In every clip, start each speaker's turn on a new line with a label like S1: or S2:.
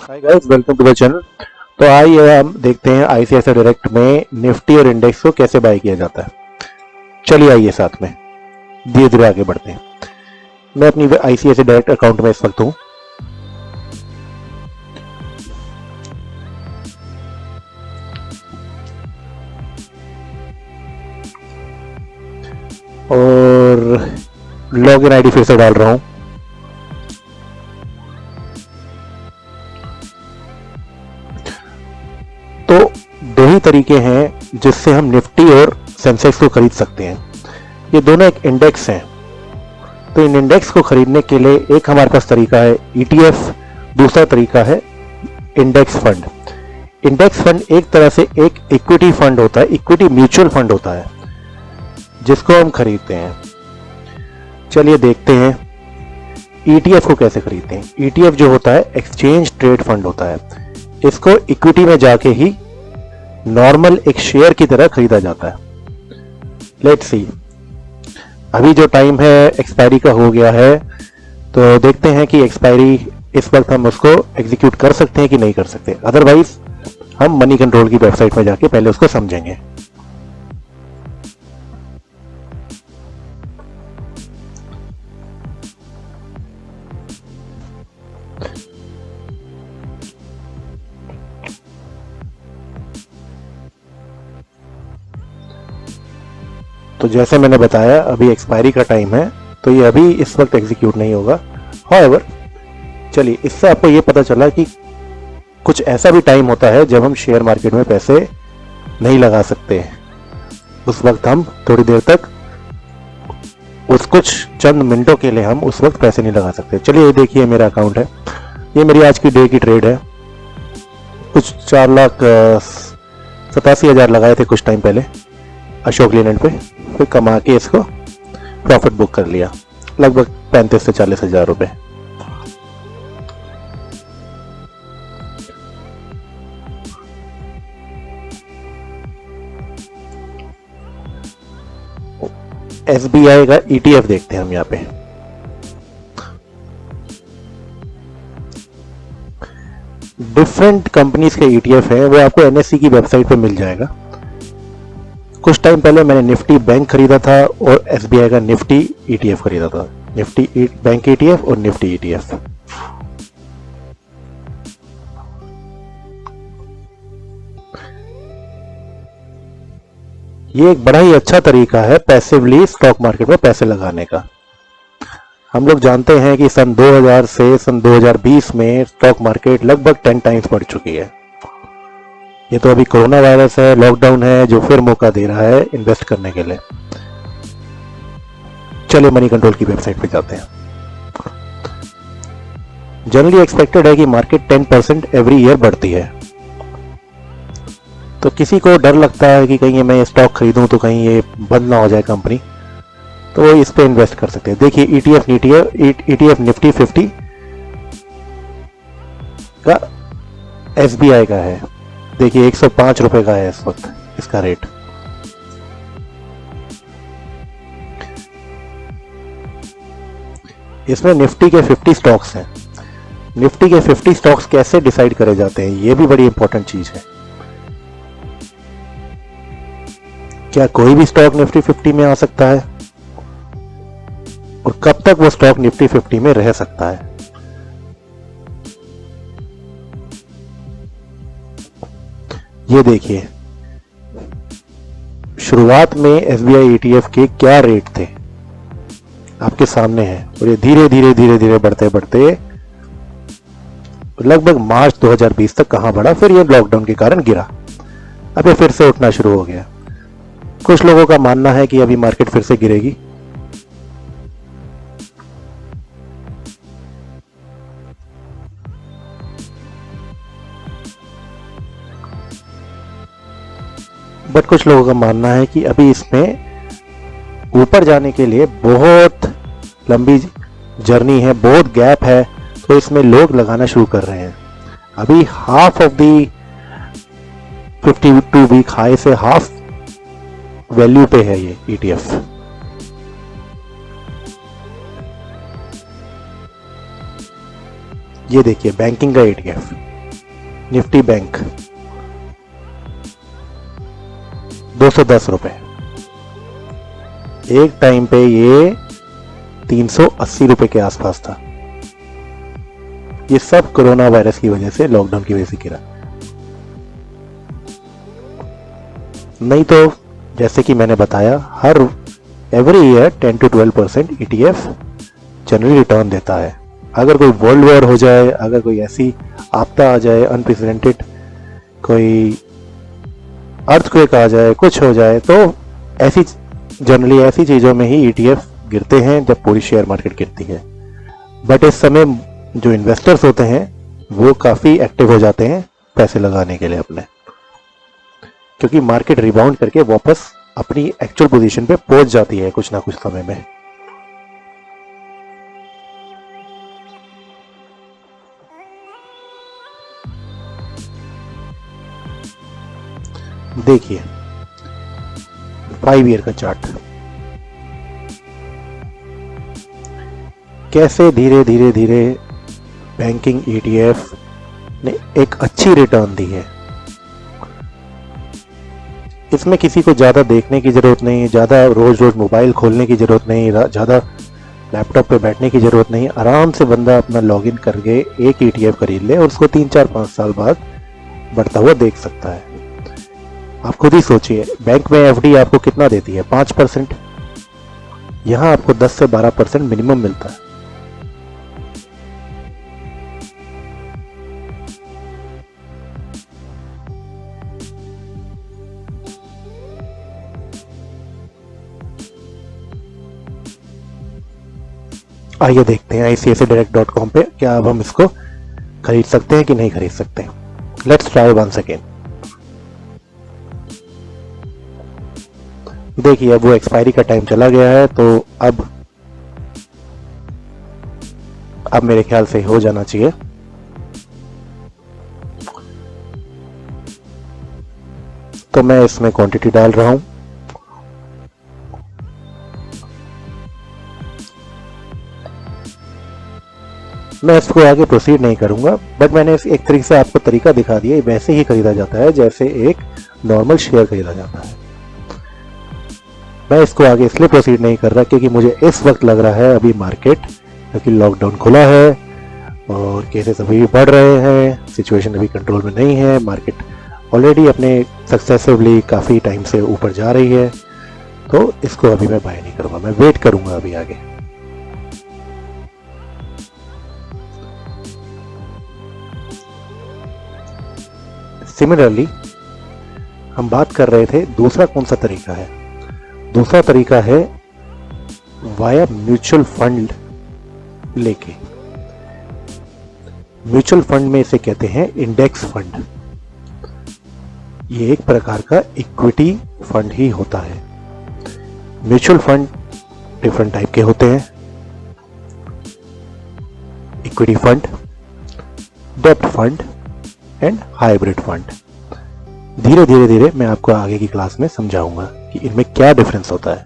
S1: Hi guys, welcome to the channel. तो आइए हम देखते हैं आईसीआईसीआई डायरेक्ट में निफ्टी और इंडेक्स को कैसे बाय किया जाता है। चलिए आइए साथ में धीरे धीरे आगे बढ़ते हैं। मैं अपनी आईसीआईसीआई डायरेक्ट अकाउंट में इस वक्त हूँ और लॉगिन आईडी फिर से डाल रहा हूँ। तो दो ही तरीके हैं जिससे हम निफ्टी और सेंसेक्स को खरीद सकते हैं। ये दोनों एक इंडेक्स हैं। तो इन इंडेक्स को खरीदने के लिए एक हमारे पास तरीका है ईटीएफ, दूसरा तरीका है इंडेक्स फंड। इंडेक्स फंड एक तरह से एक इक्विटी फंड होता है, इक्विटी म्यूचुअल फंड होता है जिसको हम खरीदते हैं। चलिए देखते हैं ईटीएफ को कैसे खरीदते हैं। ईटीएफ जो होता है एक्सचेंज ट्रेड फंड होता है। इसको इक्विटी में जाके ही नॉर्मल एक शेयर की तरह खरीदा जाता है। लेट्स सी, अभी जो टाइम है एक्सपायरी का हो गया है, तो देखते हैं कि एक्सपायरी इस वक्त हम उसको एग्जीक्यूट कर सकते हैं कि नहीं कर सकते। अदरवाइज हम मनी कंट्रोल की वेबसाइट में जाके पहले उसको समझेंगे। तो जैसे मैंने बताया अभी एक्सपायरी का टाइम है, तो ये अभी इस वक्त एग्जीक्यूट नहीं होगा। हाउएवर, चलिए इससे आपको ये पता चला कि कुछ ऐसा भी टाइम होता है जब हम शेयर मार्केट में पैसे नहीं लगा सकते। उस वक्त हम थोड़ी देर तक उस कुछ चंद मिनटों के लिए हम उस वक्त पैसे नहीं लगा सकते। चलिए ये देखिए मेरा अकाउंट है, ये मेरी आज की डे की ट्रेड है। कुछ 4,87,000 लगाए थे कुछ टाइम पहले अशोक लीलैंड पे, फिर कमा के इसको प्रॉफिट बुक कर लिया, लगभग 35 से 40 हजार रुपए। एसबीआई का ईटीएफ देखते हैं हम यहाँ पे। डिफरेंट कंपनीज के ईटीएफ है, वो आपको एनएससी की वेबसाइट पे मिल जाएगा। कुछ टाइम पहले मैंने निफ्टी बैंक खरीदा था और एसबीआई का निफ्टी ईटीएफ खरीदा था। निफ्टी बैंक ईटीएफ और निफ्टी ईटीएफ। ये एक बड़ा ही अच्छा तरीका है पैसिवली स्टॉक मार्केट में पैसे लगाने का। हम लोग जानते हैं कि सन 2000 से सन 2020 में स्टॉक मार्केट लगभग 10 टाइम्स बढ़ चुकी है। ये तो अभी कोरोना वायरस है, लॉकडाउन है, जो फिर मौका दे रहा है इन्वेस्ट करने के लिए। चलिए मनी कंट्रोल की वेबसाइट पे जाते हैं। जनरली एक्सपेक्टेड है कि मार्केट 10% एवरी ईयर बढ़ती है। तो किसी को डर लगता है कि कहीं मैं स्टॉक खरीदूं तो कहीं ये बंद ना हो जाए कंपनी, तो वो इस पे इन्वेस्ट कर सकते हैं। देखिए ईटीएफ निफ्टी 50 का एसबीआई का है। देखिए 105 रुपए का है इस वक्त इसका रेट। इसमें निफ्टी के 50 स्टॉक्स हैं। निफ्टी के 50 स्टॉक्स कैसे डिसाइड करे जाते हैं, ये भी बड़ी इंपॉर्टेंट चीज है। क्या कोई भी स्टॉक निफ्टी 50 में आ सकता है, और कब तक वो स्टॉक निफ्टी 50 में रह सकता है? ये देखिए शुरुआत में एसबीआई ईटीएफ के क्या रेट थे आपके सामने है, और ये धीरे धीरे धीरे धीरे बढ़ते बढ़ते लगभग मार्च 2020 तक कहां बढ़ा, फिर ये लॉकडाउन के कारण गिरा। अब ये फिर से उठना शुरू हो गया। कुछ लोगों का मानना है कि अभी मार्केट फिर से गिरेगी। बट कुछ लोगों का मानना है कि अभी इसमें ऊपर जाने के लिए बहुत लंबी जर्नी है, बहुत गैप है, तो इसमें लोग लगाना शुरू कर रहे हैं। अभी half of the 52 week high से हाफ वैल्यू पे है ये ईटीएफ। ये देखिए बैंकिंग का ईटीएफ निफ्टी बैंक 210 रुपए। एक टाइम पे ये 380 रुपए के आसपास था। ये सब कोरोना वायरस की वजह से, लॉकडाउन की वजह से गिरा। नहीं तो जैसे कि मैंने बताया, हर every year 10 to 12% ETF generally return देता है। अगर कोई वर्ल्ड वॉर हो जाए, अगर कोई ऐसी आपदा आ जाए, अनप्रेसिडेंटेड कोई अर्थक्वेक आ जाए, कुछ हो जाए, तो ऐसी जनरली ऐसी चीज़ों में ही ETF गिरते हैं जब पूरी शेयर मार्केट गिरती है। बट इस समय जो इन्वेस्टर्स होते हैं वो काफ़ी एक्टिव हो जाते हैं पैसे लगाने के लिए अपने, क्योंकि मार्केट रिबाउंड करके वापस अपनी एक्चुअल पोजीशन पे पहुंच जाती है कुछ ना कुछ समय में। देखिए 5 ईयर का चार्ट कैसे धीरे धीरे धीरे बैंकिंग ETF ने एक अच्छी रिटर्न दी है। इसमें किसी को ज़्यादा देखने की ज़रूरत नहीं, ज़्यादा रोज़ रोज़ मोबाइल खोलने की ज़रूरत नहीं, ज़्यादा लैपटॉप पे बैठने की ज़रूरत नहीं। आराम से बंदा अपना लॉगिन करके एक ETF खरीद ले और उसको 3, 4, 5 साल बाद बढ़ता हुआ देख सकता है। आप खुद ही सोचिए, बैंक में FD आपको कितना देती है? 5%। यहाँ आपको 10 से 12% मिनिमम मिलता है। आइए देखते हैं ICICIdirect.com पे क्या अब हम इसको खरीद सकते हैं कि नहीं खरीद सकते। Let's try once again. देखिए अब वो एक्सपायरी का टाइम चला गया है, तो अब मेरे ख्याल से हो जाना चाहिए। तो मैं इसमें क्वांटिटी डाल रहा हूं। मैं इसको आगे प्रोसीड नहीं करूंगा, बट मैंने एक तरीके से आपको तरीका दिखा दिया। वैसे ही खरीदा जाता है जैसे एक नॉर्मल शेयर खरीदा जाता है। मैं इसको आगे इसलिए प्रोसीड नहीं कर रहा क्योंकि मुझे इस वक्त लग रहा है अभी मार्केट, क्योंकि लॉकडाउन खुला है और केसेस अभी भी बढ़ रहे हैं, सिचुएशन अभी कंट्रोल में नहीं है, मार्केट ऑलरेडी अपने सक्सेसिवली काफ़ी टाइम से ऊपर जा रही है, तो इसको अभी मैं बाय नहीं करूँगा। मैं वेट करूँगा अभी आगे। सिमिलरली हम बात कर रहे थे दूसरा कौन सा तरीका है। दूसरा तरीका है वाया म्यूचुअल फंड लेके। म्यूचुअल फंड में इसे कहते हैं इंडेक्स फंड। ये एक प्रकार का इक्विटी फंड ही होता है। म्यूचुअल फंड डिफरेंट टाइप के होते हैं, इक्विटी फंड, डेब्ट फंड एंड हाइब्रिड फंड। धीरे धीरे धीरे मैं आपको आगे की क्लास में समझाऊंगा कि इनमें क्या डिफरेंस होता है।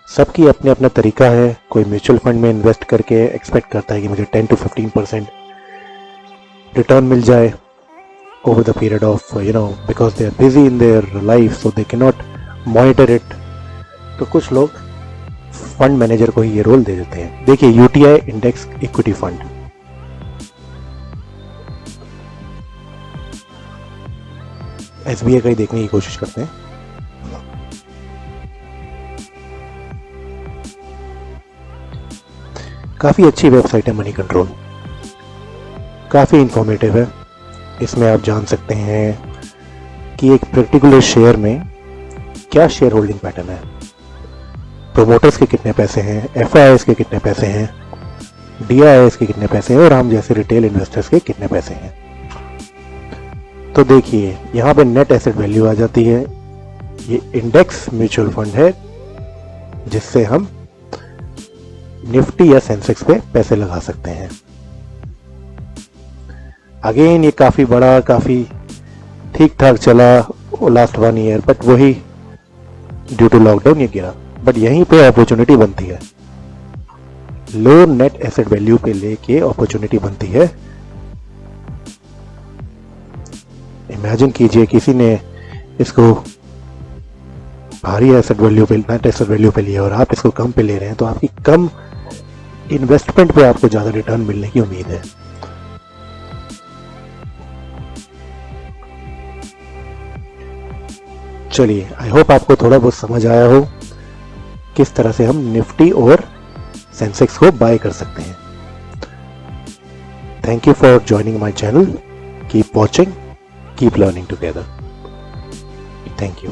S1: सबकी अपने अपना तरीका है। कोई म्यूचुअल फंड में इन्वेस्ट करके एक्सपेक्ट करता है कि मुझे 10 to 15% रिटर्न मिल जाए over the period of because they are busy in their life so they cannot monitor it। तो कुछ लोग फंड मैनेजर को ही ये रोल दे देते हैं। देखिए UTI index equity fund, SBI का ही देखने की कोशिश करते हैं। काफी अच्छी वेबसाइट है मनी कंट्रोल, काफी इंफॉर्मेटिव है। इसमें आप जान सकते हैं कि एक पर्टिकुलर शेयर में क्या शेयर होल्डिंग पैटर्न है, प्रोमोटर्स के कितने पैसे हैं, FIIs के कितने पैसे हैं, DIIs के कितने पैसे हैं और हम जैसे रिटेल इन्वेस्टर्स के कितने पैसे हैं। तो देखिए यहाँ पे नेट एसेट वैल्यू आ जाती है। ये इंडेक्स म्यूचुअल फंड है जिससे हम निफ्टी या सेंसेक्स पे पैसे लगा सकते हैं। अगेन ये काफ़ी बड़ा, काफ़ी ठीक ठाक चला लास्ट 1 ईयर, बट वही ड्यू टू लॉकडाउन ये गिरा। बट यहीं पे अपॉर्चुनिटी बनती है। लो नेट एसेट वैल्यू पे लेके अपॉर्चुनिटी बनती है। इमेजिन कीजिए किसी ने इसको भारी एसेट वैल्यू पे, नेट एसेट वैल्यू पे लिया और आप इसको कम पे ले रहे हैं, तो आपकी कम इन्वेस्टमेंट पे आपको ज्यादा रिटर्न मिलने की उम्मीद है। चलिए, आई होप आपको थोड़ा बहुत समझ आया हो किस तरह से हम निफ्टी और सेंसेक्स को बाय कर सकते हैं। Thank you for joining my channel. Keep watching, keep learning together. Thank you.